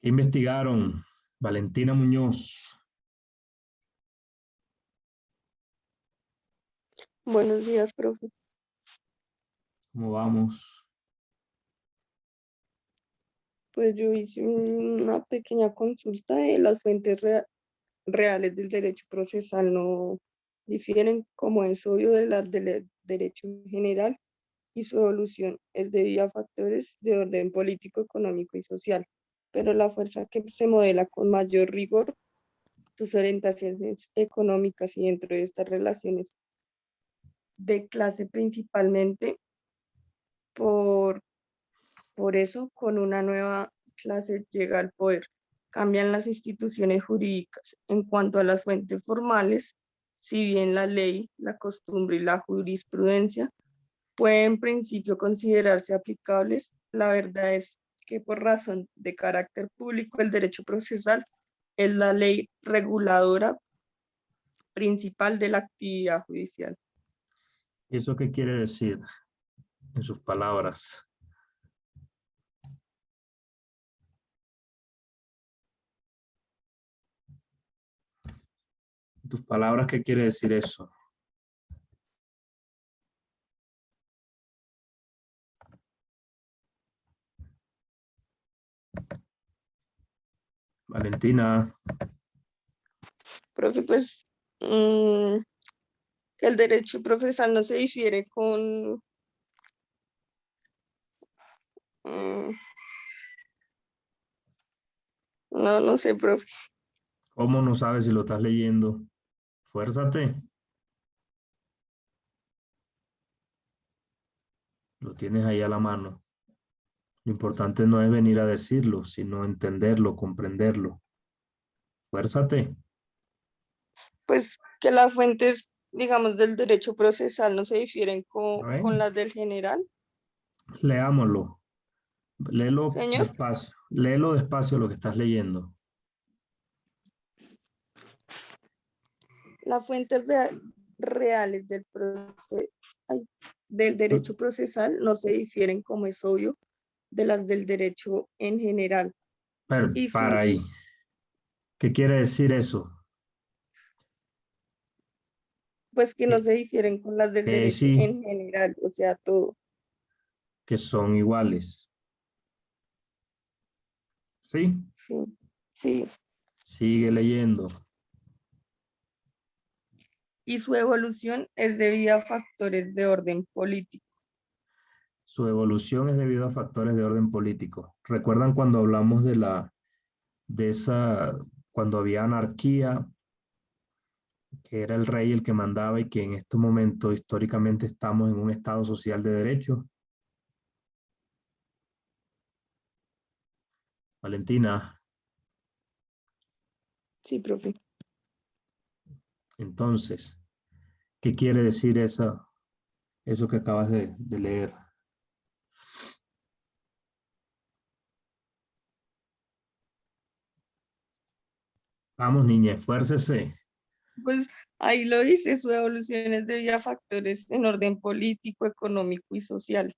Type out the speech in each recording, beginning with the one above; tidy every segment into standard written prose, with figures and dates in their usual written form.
¿Qué investigaron? Valentina Muñoz. Buenos días, profe. ¿Cómo vamos? Pues yo hice una pequeña consulta de las fuentes reales del derecho procesal. No difieren, como es obvio, de las del derecho en general, y su evolución es debida a factores de orden político, económico y social. Pero la fuerza que se modela con mayor rigor, sus orientaciones económicas y dentro de estas relaciones de clase principalmente. Por eso, con una nueva clase llega al poder. Cambian las instituciones jurídicas. En cuanto a las fuentes formales, si bien la ley, la costumbre y la jurisprudencia pueden en principio considerarse aplicables, la verdad es que por razón de carácter público el derecho procesal es la ley reguladora principal de la actividad judicial. ¿Eso qué quiere decir en sus palabras? En tus palabras, ¿qué quiere decir eso? Valentina. Profe, pues que el derecho procesal no se difiere con no sé, profe. ¿Cómo no sabes si lo estás leyendo? Fuérzate. Lo tienes ahí a la mano. Lo importante no es venir a decirlo, sino entenderlo, comprenderlo. Fuérzate. Pues que las fuentes, digamos, del derecho procesal no se difieren con Bueno, las del general. leámoslo. Léelo Señor, despacio. Léelo despacio lo que estás leyendo. las fuentes reales del derecho procesal no se difieren, como es obvio, de las del derecho en general. Pero, Y para su, ahí. ¿Qué quiere decir eso? pues que no Que, se difieren con las del que derecho sí, en general, o sea, todo. que son iguales. ¿Sí? Sí, sí. Sigue leyendo. Y su evolución es debida a factores de orden político. Su evolución es debido a factores de orden político. ¿Recuerdan cuando hablamos cuando había anarquía, que era el rey el que mandaba y que en este momento históricamente estamos en un estado social de derecho? Valentina, Sí, profe. entonces, ¿qué quiere decir eso que acabas de leer? Vamos, niña, esfuércese. Pues ahí lo dice, su evolución es debida a factores en orden político, económico y social.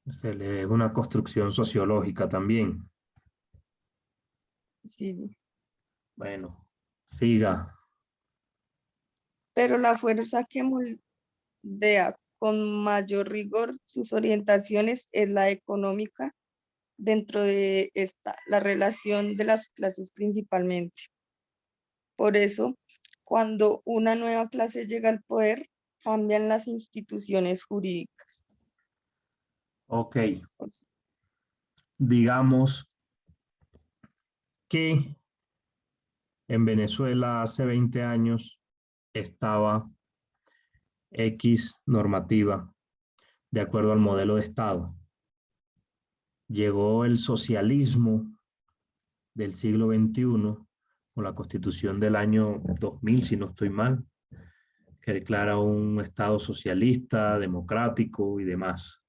Se lee una construcción sociológica también. Sí, Bueno, siga. pero la fuerza que moldea con mayor rigor sus orientaciones es la económica, dentro de esta, la relación de las clases principalmente. Por eso, cuando una nueva clase llega al poder, cambian las instituciones jurídicas. Ok, Pues, digamos que en Venezuela hace 20 años estaba X normativa de acuerdo al modelo de Estado. Llegó el socialismo del siglo XXI con la Constitución del año 2000, si no estoy mal, que declara un Estado socialista, democrático y demás.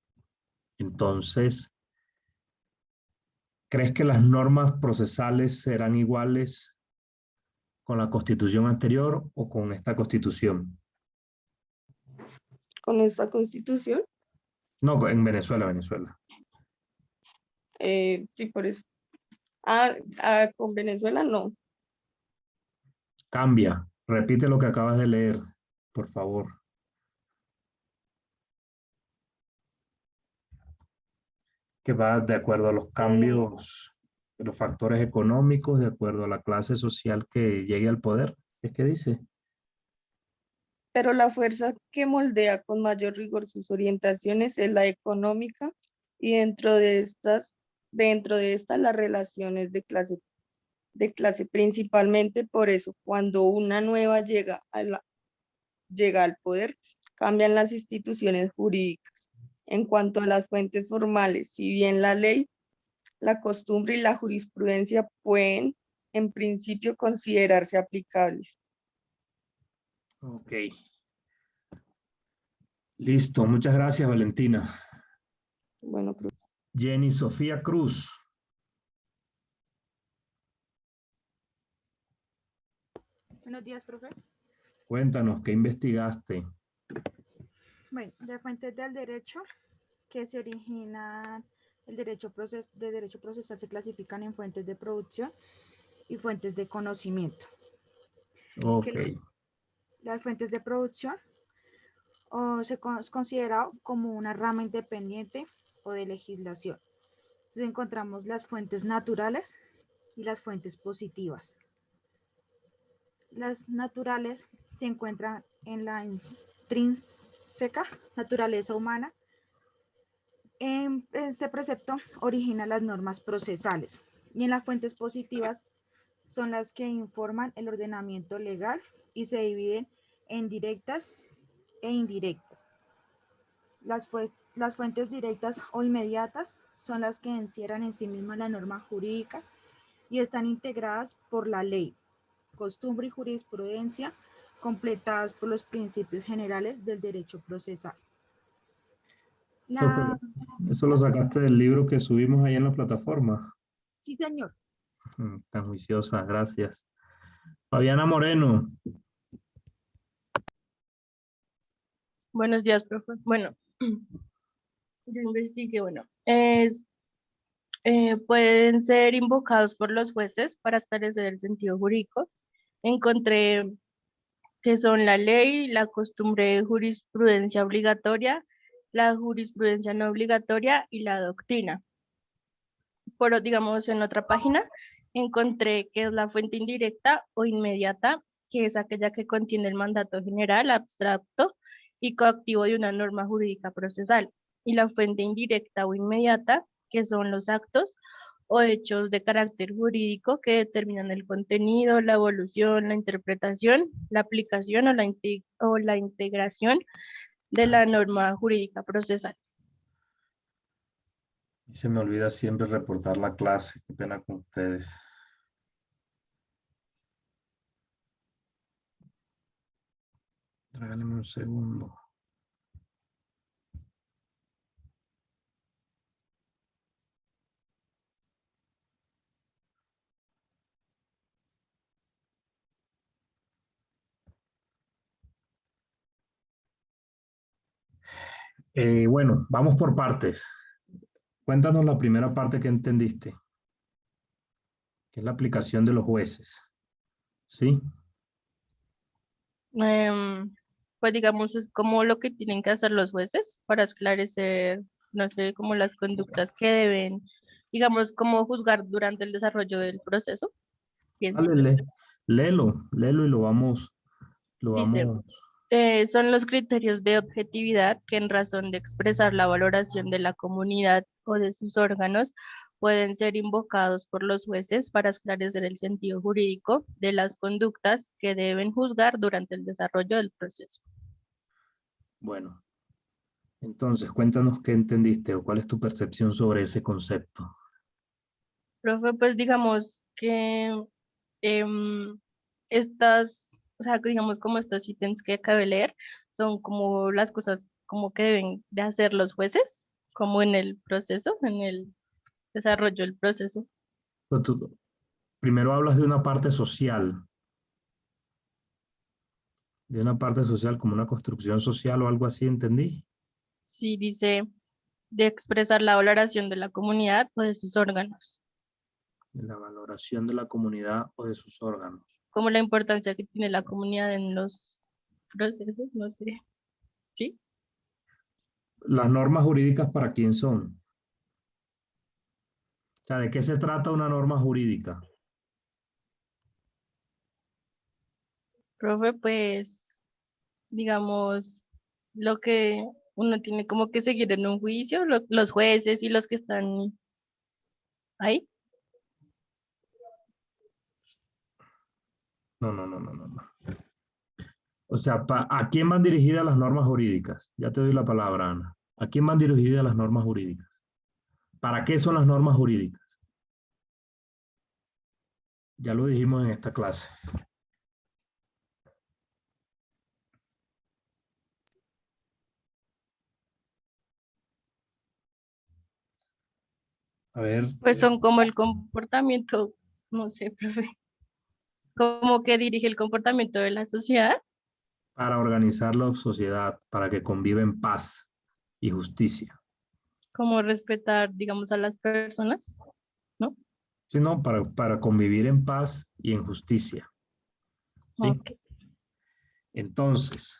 Entonces, ¿crees que las normas procesales serán iguales con la Constitución anterior o con esta Constitución? con esta constitución, No, en Venezuela. sí, por eso. Con Venezuela no. Cambia. Repite lo que acabas de leer, por favor. Que va de acuerdo a los Eh, cambios, de los factores económicos, de acuerdo a la clase social que llegue al poder. ¿Es que dice? pero la fuerza que moldea con mayor rigor sus orientaciones es la económica y dentro de estas las relaciones de clase principalmente. Por eso, cuando una nueva llega al poder, cambian las instituciones jurídicas. En cuanto a las fuentes formales, si bien la ley, la costumbre y la jurisprudencia pueden, en principio, considerarse aplicables. Ok. Listo. Muchas gracias, Valentina. Bueno, Jenny Sofía Cruz. Buenos días, profe. Cuéntanos, ¿qué investigaste? Bueno, de fuentes del derecho que se originan el de derecho procesal se clasifican en fuentes de producción y fuentes de conocimiento. Ok. Las fuentes de producción es considerado como una rama independiente o de legislación. Entonces encontramos las fuentes naturales y las fuentes positivas. Las naturales se encuentran en la intrínseca naturaleza humana. Este precepto origina las normas procesales y en las fuentes positivas son las que informan el ordenamiento legal y se dividen en directas e indirectas. Las fuentes directas o inmediatas son las que encierran en sí misma la norma jurídica y están integradas por la ley, costumbre y jurisprudencia, completadas por los principios generales del derecho procesal. Eso lo sacaste del libro que subimos ahí en la plataforma. Sí, señor. Tan juiciosa, gracias. Fabiana Moreno. Buenos días, profe. Bueno, yo investigué, pueden ser invocados por los jueces para establecer el sentido jurídico. Encontré que son la ley, la costumbre, jurisprudencia obligatoria, la jurisprudencia no obligatoria y la doctrina. Digamos, en otra página encontré que es la fuente indirecta o inmediata, que es aquella que contiene el mandato general, abstracto y coactivo de una norma jurídica procesal, y la fuente indirecta o inmediata, que son los actos o hechos de carácter jurídico que determinan el contenido, la evolución, la interpretación, la aplicación o la integración de la norma jurídica procesal. Y se me olvida siempre reportar la clase. Qué pena con ustedes. Regálenme un segundo. Bueno, vamos por partes. Cuéntanos la primera parte que entendiste, que es la aplicación de los jueces. ¿Sí? Pues digamos, es como lo que tienen que hacer los jueces para esclarecer, no sé, como las conductas que deben, digamos, como juzgar durante el desarrollo del proceso. Bien, sí. Dale, léelo y lo Dice, vamos. son los criterios de objetividad que en razón de expresar la valoración de la comunidad o de sus órganos pueden ser invocados por los jueces para esclarecer el sentido jurídico de las conductas que deben juzgar durante el desarrollo del proceso. Bueno, entonces cuéntanos qué entendiste o cuál es tu percepción sobre ese concepto. Profe, pues digamos que estas, o sea, que digamos como estos ítems que acabé de leer, son como las cosas como que deben de hacer los jueces, como en el proceso, en el desarrollo del proceso. Pero tú primero hablas de una parte social como una construcción social o algo así, ¿entendí? Sí, dice de expresar la valoración de la comunidad o de sus órganos. De la valoración de la comunidad o de sus órganos. Como la importancia que tiene la comunidad en los procesos, no sé. ¿Sí? Las normas jurídicas, ¿para quién son? O sea, ¿de qué se trata una norma jurídica? Profe, pues, digamos, lo que uno tiene como que seguir en un juicio, los jueces y los que están ahí. No. O sea, ¿a quién van dirigidas las normas jurídicas? Ya te doy la palabra, Ana. ¿A quién van dirigidas las normas jurídicas? ¿Para qué son las normas jurídicas? Ya lo dijimos en esta clase. A ver, Pues son como el comportamiento, no sé, profe, como que dirige el comportamiento de la sociedad. para organizar la sociedad, para que conviva en paz y justicia. Como respetar, digamos, a las personas, ¿no? Sino para convivir en paz y en justicia. ¿Sí? Ok. Entonces,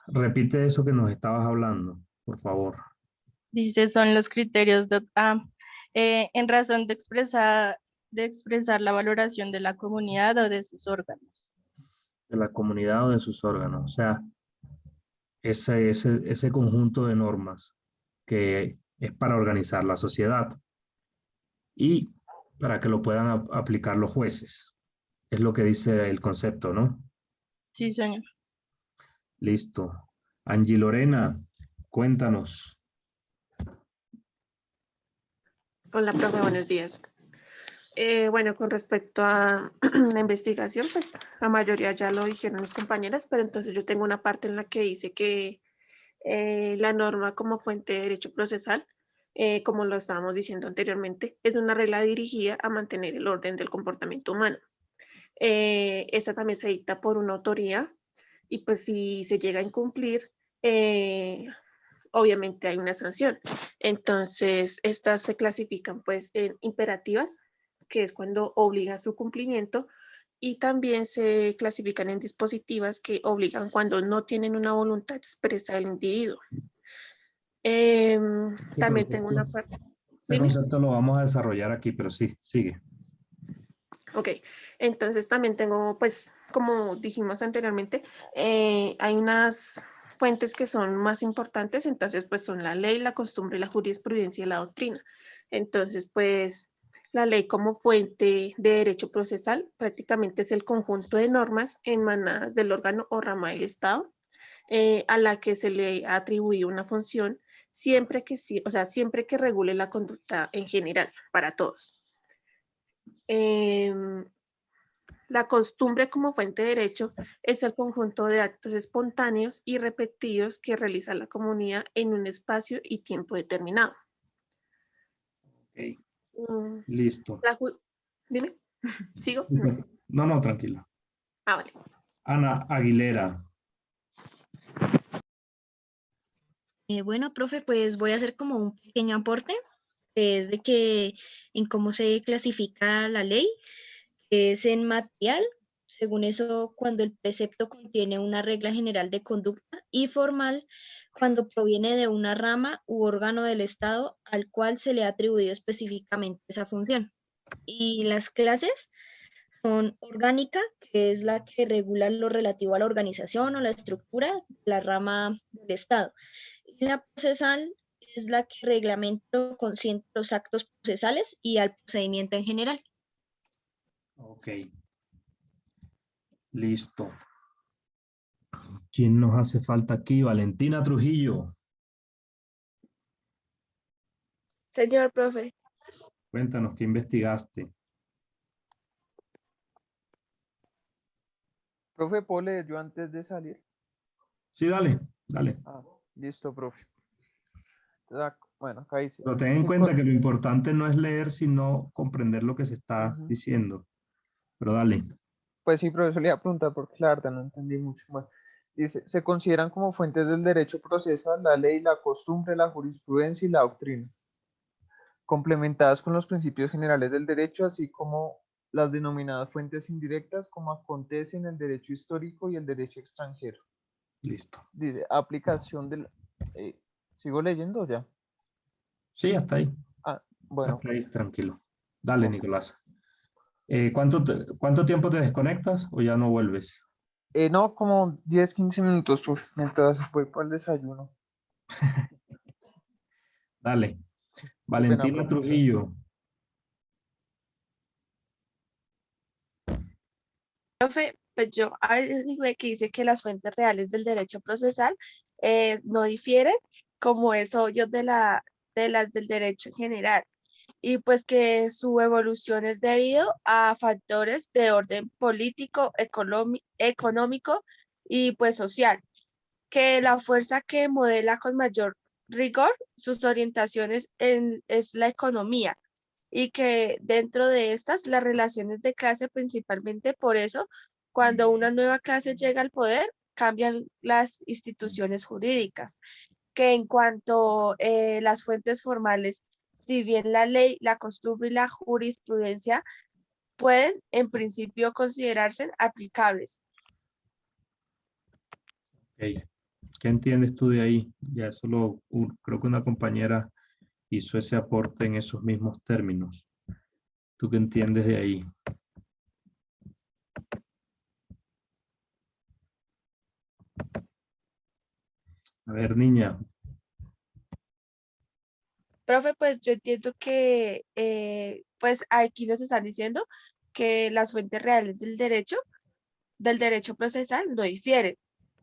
repite eso que nos estabas hablando, por favor. Dice, son los criterios en razón de expresar la valoración de la comunidad o de sus órganos. De la comunidad o de sus órganos. O sea, ese conjunto de normas que es para organizar la sociedad y para que lo puedan aplicar los jueces. Es lo que dice el concepto, ¿no? Sí, señor. Listo. Angie Lorena, cuéntanos. Hola, profe, buenos días. Bueno, con respecto a la investigación, pues la mayoría ya lo dijeron mis compañeras, pero entonces yo tengo una parte en la que dice que la norma como fuente de derecho procesal, como lo estábamos diciendo anteriormente, es una regla dirigida a mantener el orden del comportamiento humano. Esta también se dicta por una autoría y pues si se llega a incumplir, obviamente hay una sanción. Entonces, estas se clasifican pues en imperativas, que es cuando obliga su cumplimiento, y también se clasifican en dispositivas que obligan cuando no tienen una voluntad expresa del individuo. También tengo una parte. Ese concepto lo vamos a desarrollar aquí, pero sí, sigue. Ok, entonces también tengo, pues, como dijimos anteriormente, hay unas fuentes que son más importantes, entonces, pues, son la ley, la costumbre, la jurisprudencia y la doctrina. Entonces, pues, la ley como fuente de derecho procesal prácticamente es el conjunto de normas emanadas del órgano o rama del Estado, a la que se le ha atribuido una función siempre que sí, o sea, siempre que regule la conducta en general para todos. La costumbre como fuente de derecho es el conjunto de actos espontáneos y repetidos que realiza la comunidad en un espacio y tiempo determinado. Ok, listo. Dime, ¿sigo? No, tranquila. Vale. Ana Aguilera. Bueno, profe, pues voy a hacer como un pequeño aporte, que es de que en cómo se clasifica la ley, que es en material, según eso, cuando el precepto contiene una regla general de conducta, y formal, cuando proviene de una rama u órgano del Estado al cual se le ha atribuido específicamente esa función. Y las clases son orgánica, que es la que regula lo relativo a la organización o la estructura de la rama del Estado. Y la procesal es la que reglamenta o consiente los actos procesales y al procedimiento en general. Ok. Listo. ¿Quién nos hace falta aquí? Valentina Trujillo. Señor profe, Cuéntanos, ¿qué investigaste? Profe, ¿puedo leer yo antes de salir? Sí, dale. Ah, listo, profe. Bueno, acá dice. Pero ten en cuenta que lo importante no es leer, sino comprender lo que se está diciendo. Pero dale. Pues sí, profesor, le iba a preguntar porque la verdad no entendí mucho. Bueno, dice, se consideran como fuentes del derecho procesal la ley, la costumbre, la jurisprudencia y la doctrina. complementadas con los principios generales del derecho, así como las denominadas fuentes indirectas, como acontece en el derecho histórico y el derecho extranjero. Listo. Dice, aplicación del... ¿sigo leyendo ya? Sí, hasta ahí. Ah, bueno. Hasta ahí, tranquilo. Dale, Ok. Nicolás. ¿Cuánto tiempo te desconectas o ya no vuelves? No, como 10, 15 minutos, mientras voy para el desayuno. Dale. Qué pena, Valentina profe. Trujillo. Pues yo a veces digo que dice que las fuentes reales del derecho procesal no difieren, como es obvio de las del derecho en general, y pues que su evolución es debido a factores de orden político, económico y pues social, que la fuerza que modela con mayor rigor sus orientaciones es la economía y que dentro de estas las relaciones de clase principalmente. Por eso cuando una nueva clase llega al poder cambian las instituciones jurídicas, que en cuanto las fuentes formales, si bien la ley, la costumbre y la jurisprudencia pueden en principio considerarse aplicables. Ok. ¿Qué entiendes tú de ahí? Ya solo creo que una compañera hizo ese aporte en esos mismos términos. ¿Tú qué entiendes de ahí? A ver, niña. Profe, pues yo entiendo que pues aquí nos están diciendo que las fuentes reales del derecho procesal no difieren,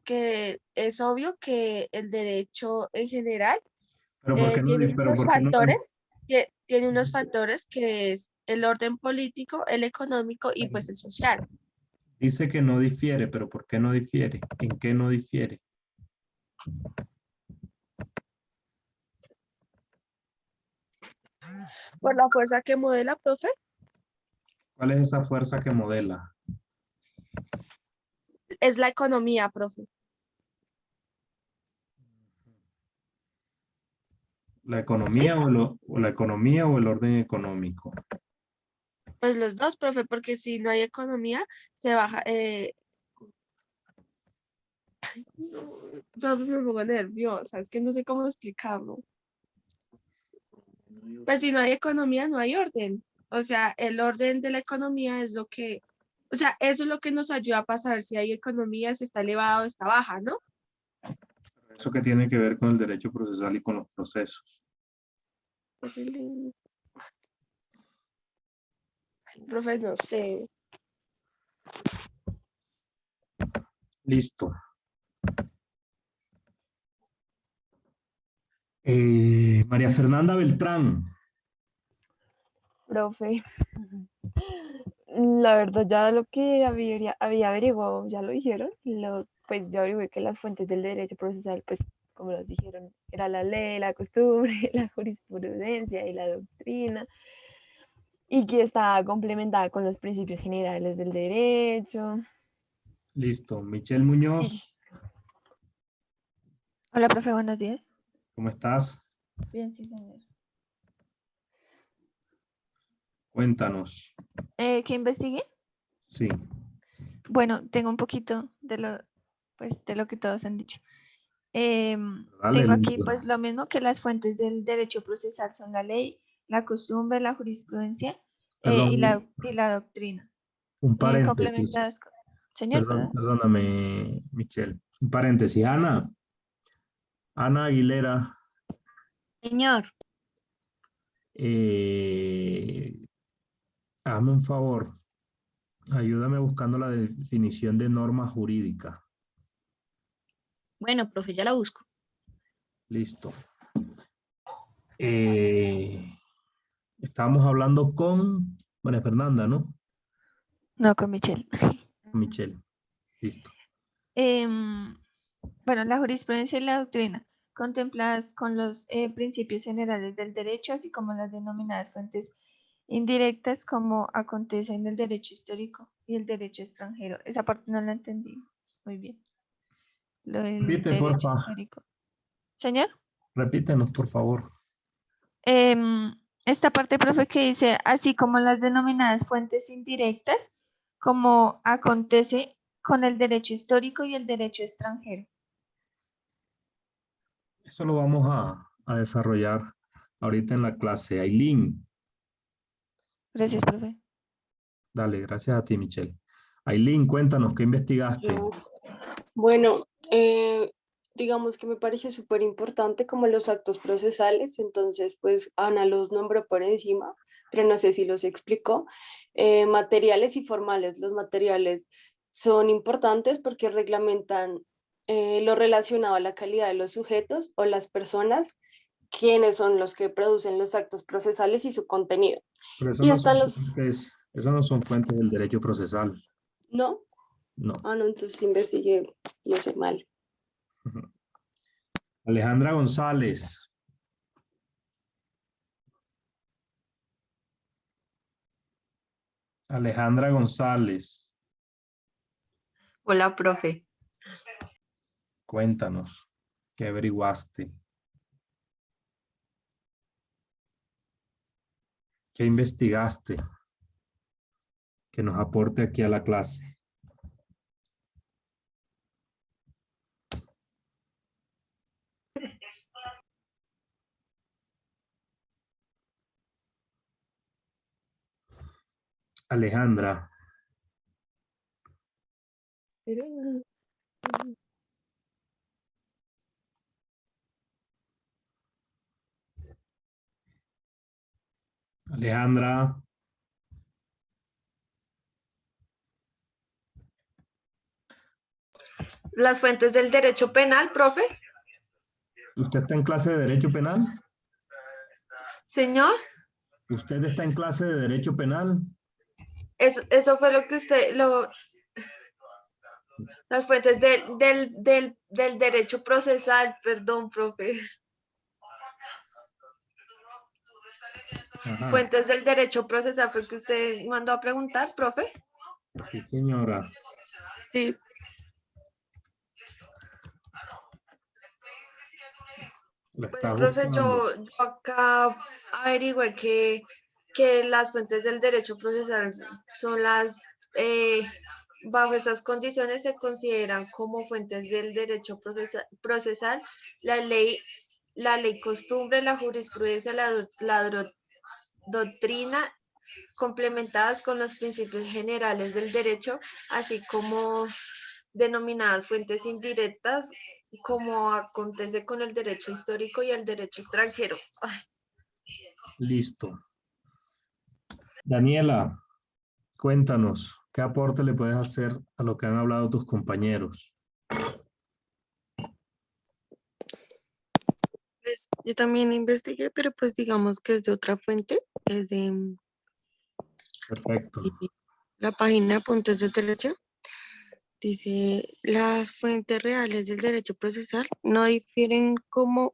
que es obvio que el derecho en general Pero ¿por qué no? Pero ¿por qué no? tiene unos factores que es el orden político, el económico y pues el social. Dice que no difiere, pero ¿por qué no difiere? ¿En qué no difiere? Por la fuerza que modela, profe, ¿Cuál es esa fuerza que modela? es la economía, profe. ¿La ¿Sí? economía o la economía o el orden económico? Pues los dos, profe, porque si no hay economía, se baja. No, profe, me pongo nerviosa, es que no sé cómo explicarlo. Pues si no hay economía, no hay orden. O sea, el orden de la economía es lo que, o sea, eso es lo que nos ayuda a pasar si hay economía, si está elevado o está baja, ¿no? Eso que tiene que ver con el derecho procesal y con los procesos. Profe, no sé. Listo. María Fernanda Beltrán. Profe, la verdad ya lo que había averiguado, ya lo dijeron, pues yo averigué que las fuentes del derecho procesal, pues como los dijeron, era la ley, la costumbre, la jurisprudencia y la doctrina, y que estaba complementada con los principios generales del derecho. Listo. Michelle Muñoz, Hola, profe, buenos días. ¿cómo estás? Bien, sí, señor. Cuéntanos. ¿Qué investigué? Sí. Bueno, tengo un poquito de lo que todos han dicho. Dale, Tengo aquí listo. pues lo mismo que las fuentes del derecho procesal son la ley, la costumbre, la jurisprudencia Perdón, y la doctrina. un paréntesis. Complementadas Señor, perdón. Perdóname, Michelle. Un paréntesis. Ana Aguilera, Señor, hazme un favor. Ayúdame buscando la definición de norma jurídica. bueno, profe, ya la busco. Listo. Estábamos hablando con María Fernanda, ¿no? No, con Michelle. Michelle. Listo. Bueno, la jurisprudencia y la doctrina, contempladas con los principios generales del derecho, así como las denominadas fuentes indirectas, como acontece en el derecho histórico y el derecho extranjero. Esa parte no la entendí muy bien. Lo del Repite, derecho porfa. histórico. Señor, Repítenos, por favor. esta parte, profe, que dice, así como las denominadas fuentes indirectas, como acontece con el derecho histórico y el derecho extranjero. Eso lo vamos a desarrollar ahorita en la clase. Ailín, Gracias, profe. dale, gracias a ti, Michelle. Ailín, cuéntanos, ¿qué investigaste? Bueno, digamos que me pareció súper importante como los actos procesales, entonces pues Ana los nombró por encima, pero no sé si los explicó. Materiales y formales. Los materiales son importantes porque reglamentan lo relacionado a la calidad de los sujetos o las personas, quienes son los que producen los actos procesales y su contenido. Pero eso Y no están son los... fuentes, eso no son fuentes del derecho procesal. ¿No? No. Ah, no, entonces investigué, no sé, mal. Alejandra González. Alejandra González, Hola, profe. cuéntanos, ¿qué averiguaste? ¿Qué investigaste? Que nos aporte aquí a la clase. Alejandra. Alejandra. Las fuentes del derecho penal, profe. ¿Usted está en clase de Derecho Penal? Señor, ¿Usted está en clase de Derecho Penal? eso fue lo que las fuentes del derecho procesal, perdón, profe. Ajá. Fuentes del derecho procesal fue que usted mandó a preguntar, profe. Sí, señora. Sí. Lo Pues, está profe, buscando. yo acá averigüé que las fuentes del derecho procesal son bajo estas condiciones se consideran como fuentes del derecho procesal la ley costumbre, la jurisprudencia, la doctrina, complementadas con los principios generales del derecho, así como denominadas fuentes indirectas, como acontece con el derecho histórico y el derecho extranjero. Ay. Listo. Daniela, cuéntanos, ¿qué aporte le puedes hacer a lo que han hablado tus compañeros? Pues yo también investigué, pero pues digamos que es de otra fuente, es de Perfecto. la página de Puntos del Derecho. Dice, las fuentes reales del derecho procesal no difieren como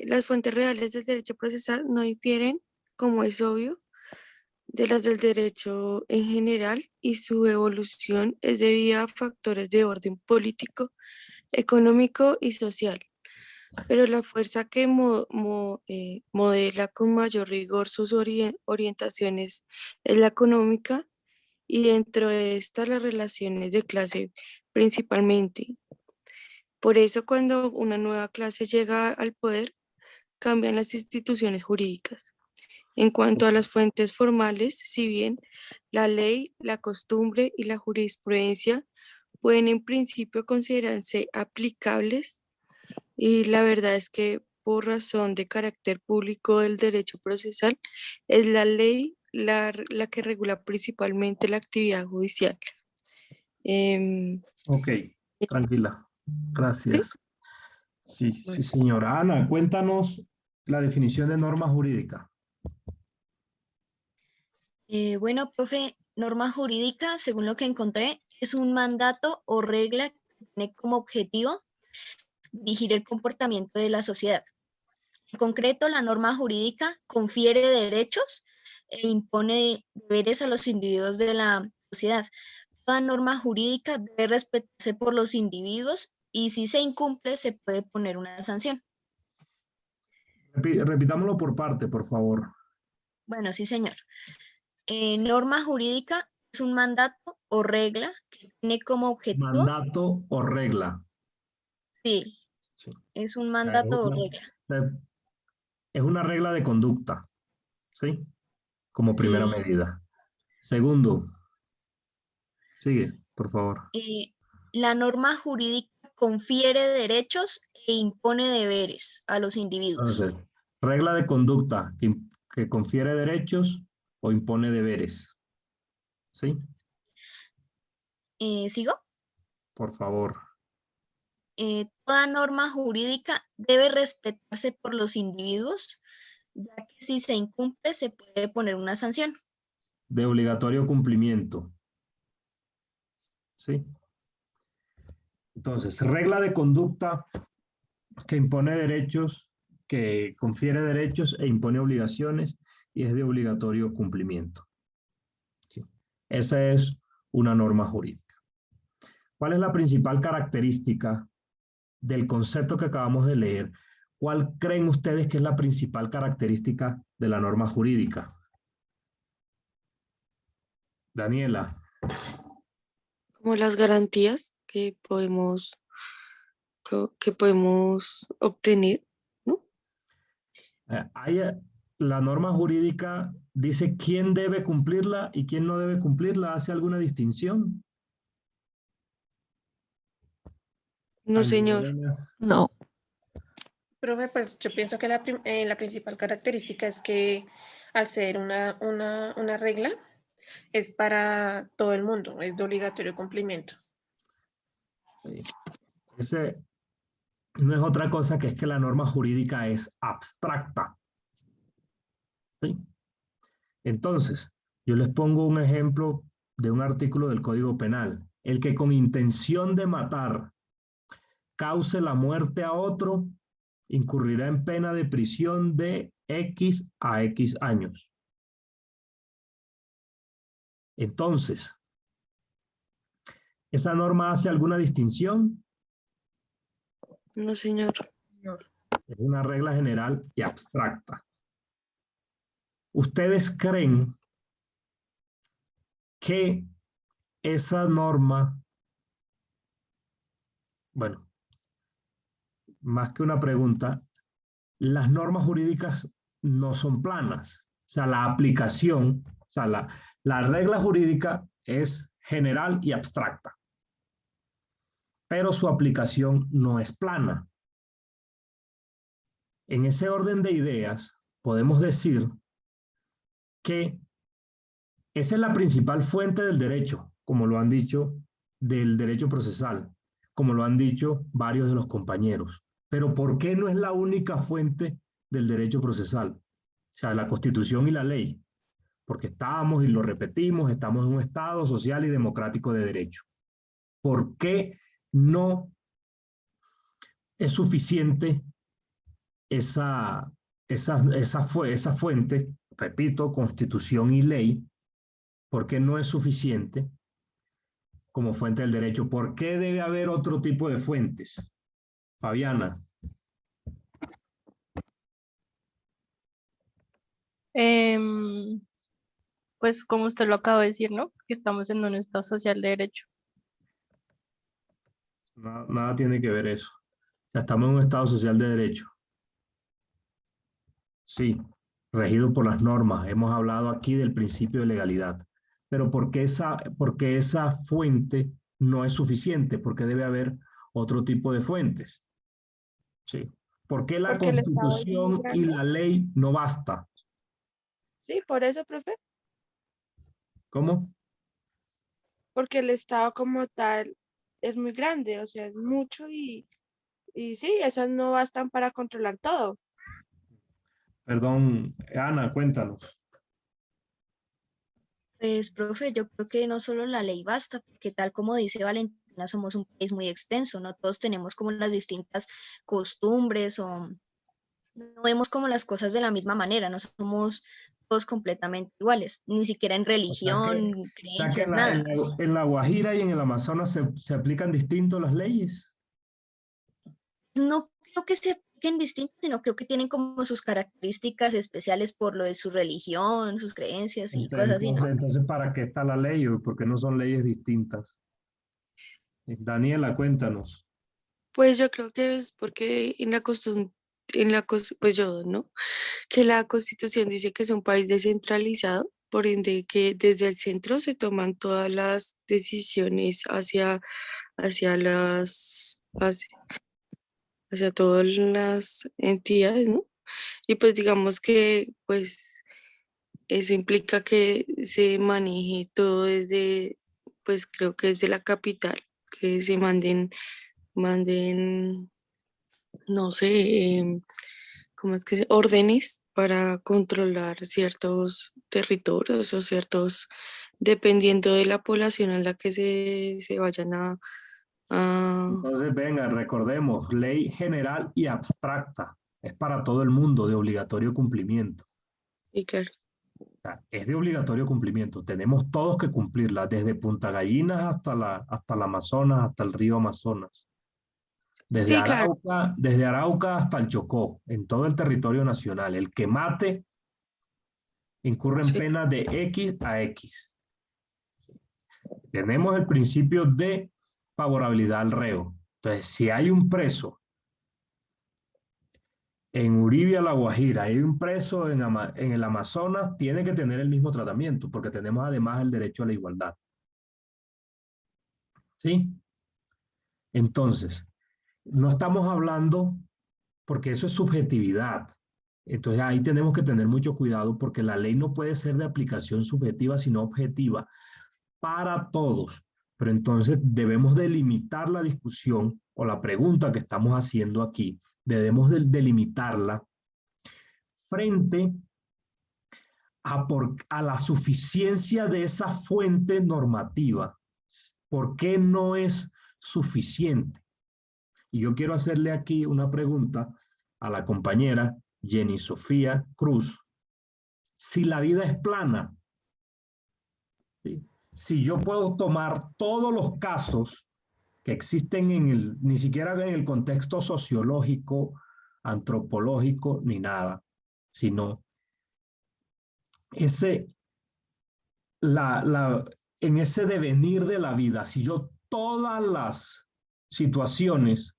las fuentes reales del derecho procesal no difieren, como es obvio, de las del derecho en general, y su evolución es debida a factores de orden político, económico y social. Pero la fuerza que modela con mayor rigor sus orientaciones es la económica, y dentro de esta las relaciones de clase principalmente. Por eso cuando una nueva clase llega al poder, cambian las instituciones jurídicas. En cuanto a las fuentes formales, si bien la ley, la costumbre y la jurisprudencia pueden en principio considerarse aplicables, y la verdad es que por razón de carácter público del derecho procesal, es la ley la que regula principalmente la actividad judicial. Ok, tranquila. Gracias. Sí, sí, señora. Ana, cuéntanos la definición de norma jurídica. Bueno, profe, norma jurídica, según lo que encontré, es un mandato o regla que tiene como objetivo dirigir el comportamiento de la sociedad. En concreto, la norma jurídica confiere derechos e impone deberes a los individuos de la sociedad. Toda norma jurídica debe respetarse por los individuos y si se incumple se puede poner una sanción. Repitámoslo por parte, por favor. Bueno, sí, señor. Norma jurídica es un mandato o regla que tiene como objetivo. Mandato o regla. Sí, Sí. es un mandato o regla. Es una regla de conducta, ¿sí? Como primera Sí. medida. Segundo, sigue, por favor. La norma jurídica confiere derechos e impone deberes a los individuos. Entonces, regla de conducta que confiere derechos o impone deberes. ¿Sí? ¿Sigo? Por favor. Toda norma jurídica debe respetarse por los individuos, ya que si se incumple se puede poner una sanción. De obligatorio cumplimiento. ¿Sí? Entonces, regla de conducta que impone derechos, que confiere derechos e impone obligaciones y es de obligatorio cumplimiento. ¿Sí? Esa es una norma jurídica. ¿Cuál es la principal característica del concepto que acabamos de leer? ¿Cuál creen ustedes que es la principal característica de la norma jurídica? Daniela. Como las garantías que podemos obtener, ¿no? La norma jurídica dice quién debe cumplirla y quién no debe cumplirla. ¿Hace alguna distinción? No, señor. No. Profe, pues yo pienso que la principal característica es que al ser una regla es para todo el mundo, es de obligatorio cumplimiento. Ese no es otra cosa que es que la norma jurídica es abstracta. ¿Sí? Entonces, yo les pongo un ejemplo de un artículo del Código Penal. El que con intención de matar cause la muerte a otro, incurrirá en pena de prisión de X a X años. Entonces, ¿esa norma hace alguna distinción? No, señor. Es una regla general y abstracta. ¿Ustedes creen que esa norma, bueno, más que una pregunta, las normas jurídicas no son planas? O sea, la aplicación, o sea, la regla jurídica es general y abstracta, pero su aplicación no es plana. En ese orden de ideas, podemos decir que esa es la principal fuente del derecho, como lo han dicho, del derecho procesal, como lo han dicho varios de los compañeros. Pero ¿por qué no es la única fuente del derecho procesal? O sea, la Constitución y la ley. Porque estamos, y lo repetimos, estamos en un Estado social y democrático de derecho. ¿Por qué no es suficiente esa fuente, repito, Constitución y ley? ¿Por qué no es suficiente como fuente del derecho? ¿Por qué debe haber otro tipo de fuentes? Fabiana. Pues como usted lo acaba de decir, ¿no? Que estamos en un Estado social de derecho. Nada tiene que ver eso. O sea, estamos en un Estado social de derecho. Sí, regido por las normas. Hemos hablado aquí del principio de legalidad. Pero ¿por qué esa fuente no es suficiente? ¿Por qué debe haber otro tipo de fuentes? Sí. ¿Por qué la Porque el Estado es muy Constitución y grande. la ley no basta? Sí, por eso, profe, ¿Cómo? porque el Estado como tal es muy grande, o sea, es mucho y sí, esas no bastan para controlar todo. Perdón, Ana, cuéntanos. Pues, profe, yo creo que no solo la ley basta, porque tal como dice Valentina, somos un país muy extenso, no todos tenemos como las distintas costumbres o no vemos como las cosas de la misma manera, no somos todos completamente iguales, ni siquiera en O sea que creencias, en nada. en la Guajira y en el Amazonas se aplican distinto las leyes. no creo que se apliquen distintos, sino creo que tienen como sus características especiales por lo de su religión, sus creencias y cosas así, ¿no? Entonces, ¿para qué está la ley o por qué no son leyes distintas? Daniela, cuéntanos. Pues yo creo que es porque pues yo, ¿no? Que la Constitución dice que es un país descentralizado, por ende que desde el centro se toman todas las decisiones hacia todas las entidades, ¿no? Y pues digamos que pues eso implica que se maneje todo desde, pues creo que desde la capital, que se manden, no sé, ¿cómo es que órdenes para controlar ciertos territorios o ciertos, dependiendo de la población en la que se vayan a Entonces, venga, recordemos, ley general y abstracta. Es para todo el mundo, de obligatorio cumplimiento. y claro. O sea, es de obligatorio cumplimiento. Tenemos todos que cumplirla, desde Punta Gallinas hasta la Amazonas, hasta el río Amazonas. Sí, claro. Desde Arauca hasta el Chocó, en todo el territorio nacional. El que mate incurre en Sí. pena de X a X. Tenemos el principio de favorabilidad al reo. Entonces, si hay un preso en Uribe, La Guajira, hay un preso en el Amazonas, tiene que tener el mismo tratamiento, porque tenemos además el derecho a la igualdad. ¿Sí? Entonces, no estamos hablando, porque eso es subjetividad. Entonces ahí tenemos que tener mucho cuidado porque la ley no puede ser de aplicación subjetiva, sino objetiva para todos. Pero entonces debemos delimitar la discusión o la pregunta que estamos haciendo aquí, debemos delimitarla frente a la suficiencia de esa fuente normativa. ¿Por qué no es suficiente? Y yo quiero hacerle aquí una pregunta a la compañera Jenny Sofía Cruz. Si la vida es plana, ¿sí? Si yo puedo tomar todos los casos que existen ni siquiera en el contexto sociológico, antropológico, ni nada, sino en ese devenir de la vida, si yo todas las situaciones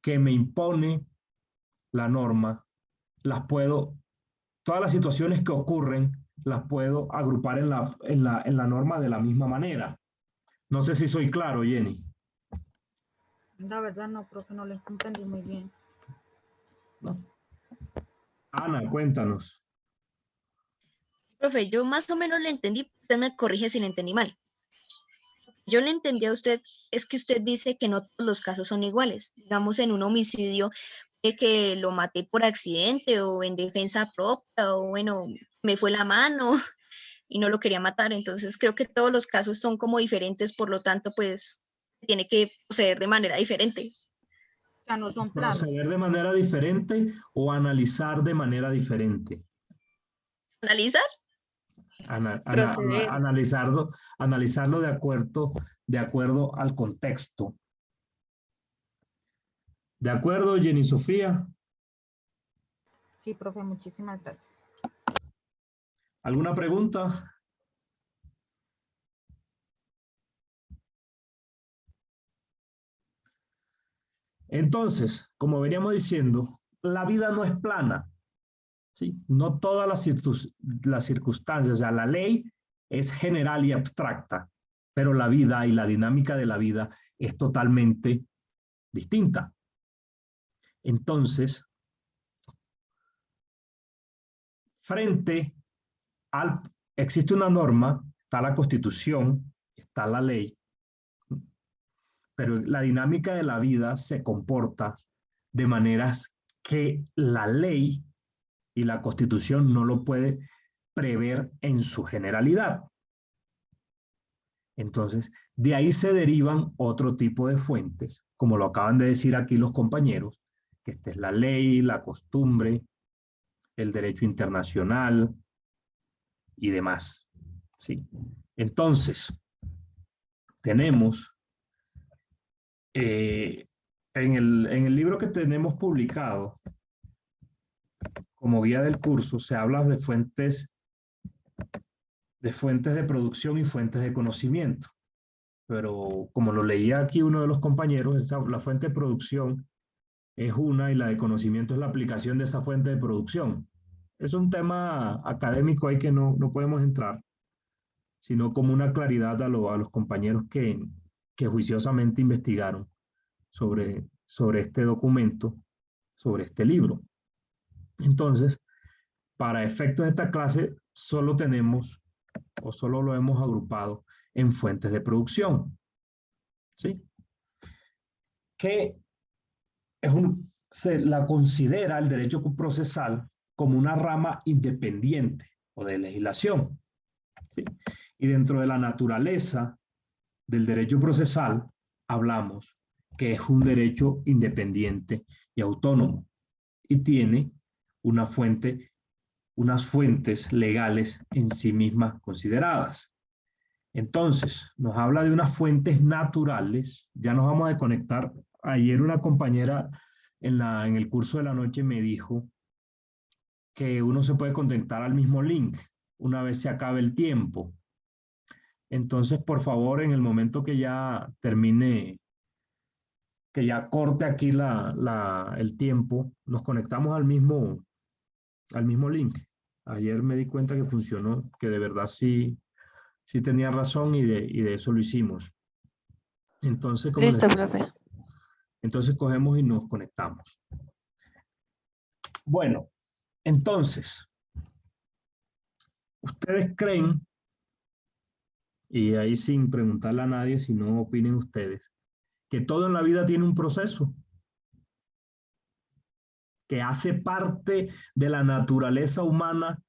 que me impone la norma, todas las situaciones que ocurren, las puedo agrupar en la norma de la misma manera. No sé si soy claro, Jenny. La verdad no, profe, no lo comprendí muy bien. ¿No? Ana, cuéntanos. Profe, yo más o menos le entendí, usted me corrige si le entendí mal. Yo le entendí a usted, es que usted dice que no todos los casos son iguales. Digamos, en un homicidio, que lo maté por accidente o en defensa propia, o bueno, me fue la mano y no lo quería matar. Entonces creo que todos los casos son como diferentes, por lo tanto, pues tiene que proceder de manera diferente. O sea, no son planos. Proceder de manera diferente o analizar de manera diferente. ¿Analizar? Analizarlo de acuerdo al contexto. ¿De acuerdo, Jenny Sofía? Sí, profe, muchísimas gracias. ¿Alguna pregunta? Entonces, como veníamos diciendo, la vida no es plana. ¿Sí? No todas las circunstancias, o sea, la ley es general y abstracta, pero la vida y la dinámica de la vida es totalmente distinta. Entonces, existe una norma, está la Constitución, está la ley, pero la dinámica de la vida se comporta de maneras que la ley y la Constitución no lo puede prever en su generalidad. Entonces, de ahí se derivan otro tipo de fuentes, como lo acaban de decir aquí los compañeros, que esta es la ley, la costumbre, el derecho internacional y demás. ¿Sí? Entonces, tenemos en el libro que tenemos publicado, como guía del curso, se habla de fuentes de producción y fuentes de conocimiento. Pero como lo leía aquí uno de los compañeros, la fuente de producción es una y la de conocimiento es la aplicación de esa fuente de producción. Es un tema académico ahí que no podemos entrar, sino como una claridad a los compañeros que juiciosamente investigaron sobre este documento, sobre este libro. Entonces, para efectos de esta clase, solo tenemos o solo lo hemos agrupado en fuentes de producción, ¿sí? Que se la considera el derecho procesal como una rama independiente o de legislación, ¿sí? Y dentro de la naturaleza del derecho procesal hablamos que es un derecho independiente y autónomo y tiene unas fuentes legales en sí mismas consideradas. Entonces, nos habla de unas fuentes naturales. Ya nos vamos a conectar. Ayer una compañera en el curso de la noche me dijo que uno se puede conectar al mismo link una vez se acabe el tiempo. Entonces, por favor, en el momento que ya termine, que ya corte aquí el tiempo, nos conectamos al mismo link. Ayer me di cuenta que funcionó, que de verdad sí tenía razón y de eso lo hicimos. Entonces, como Listo, les decía, profe. entonces cogemos y nos conectamos. Bueno, entonces, ¿ustedes creen, y ahí sin preguntarle a nadie, si no opinen ustedes, que todo en la vida tiene un proceso? Que hace parte de la naturaleza humana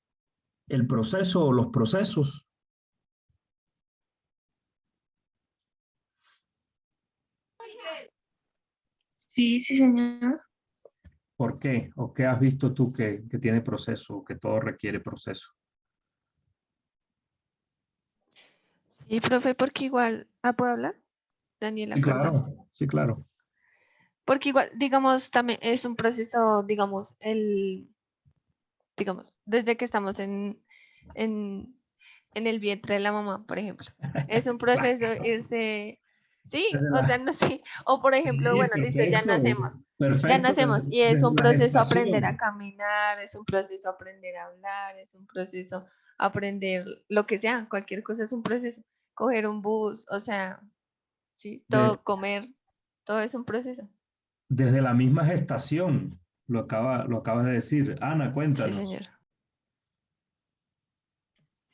el proceso o los procesos. Sí, sí, señor. ¿Por qué? ¿O qué has visto tú que tiene proceso o que todo requiere proceso? Sí, profe, porque igual... ¿puedo hablar? Daniela, Sí, perdón. claro, sí, claro. Porque igual, digamos, también es un proceso, digamos, digamos, desde que estamos en el vientre de la mamá, por ejemplo. Es un proceso irse, sí, o sea, no sé, o por ejemplo, Sí, bueno, listo, ya perfecto, nacemos y es desde un la proceso aprender a gestación. caminar, es un proceso aprender a hablar, es un proceso aprender lo que sea, cualquier cosa es un proceso, coger un bus, o sea, sí, De- todo, comer, todo es un proceso. Desde la misma gestación, lo acabas de decir. Ana, Sí, cuéntanos. señor.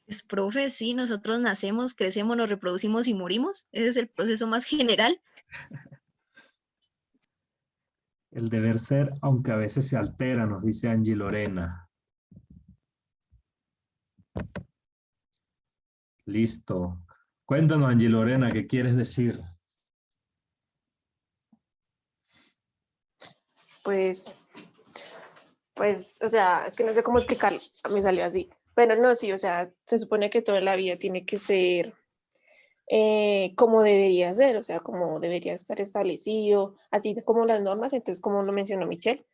Pues, profe, sí, nosotros nacemos, crecemos, nos reproducimos y morimos. Ese es el proceso más general. El deber ser, aunque a veces se altera, nos dice Angie Lorena. Listo. Cuéntanos, Angie Lorena, ¿qué quieres decir? Pues, o sea, es que no sé cómo explicarlo, me salió así. Pero no, sí, o sea, se supone que toda la vida tiene que ser como debería ser, o sea, como debería estar establecido, así como las normas. Entonces, como lo mencionó Michelle,